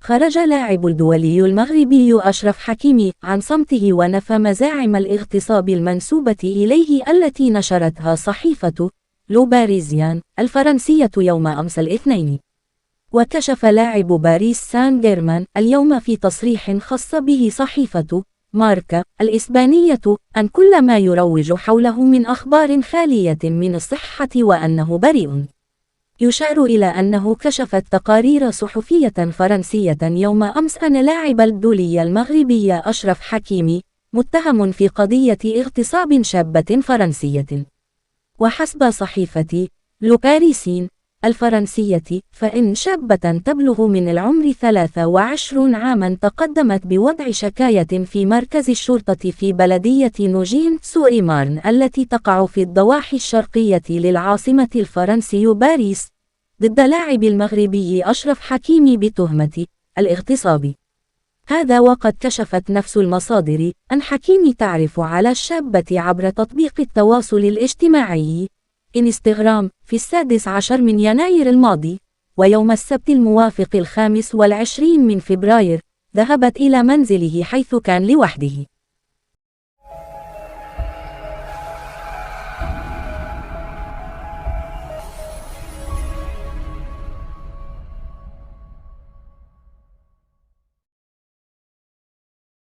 خرج لاعب الدولي المغربي أشرف حكيمي عن صمته ونفى مزاعم الاغتصاب المنسوبة إليه التي نشرتها صحيفة لو باريزيان الفرنسية يوم أمس الاثنين. وكشف لاعب باريس سان جيرمان اليوم في تصريح خاص به صحيفة ماركا الإسبانية أن كل ما يروج حوله من أخبار خالية من الصحة وأنه بريء. يشار إلى أنه كشفت تقارير صحفية فرنسية يوم أمس أن لاعب الدولي المغربي أشرف حكيمي متهم في قضية اغتصاب شابة فرنسية. وحسب صحيفة لو باريسين الفرنسية فإن شابة تبلغ من العمر 23 عاما تقدمت بوضع شكاية في مركز الشرطة في بلدية نوجين سور مارن التي تقع في الضواحي الشرقية للعاصمة الفرنسي باريس ضد لاعب المغربي أشرف حكيمي بتهمة الاغتصاب. هذا وقد كشفت نفس المصادر أن حكيمي تعرف على الشابة عبر تطبيق التواصل الاجتماعي إنستغرام في 16 من يناير الماضي. ويوم السبت الموافق 25 من فبراير ذهبت إلى منزله حيث كان لوحده.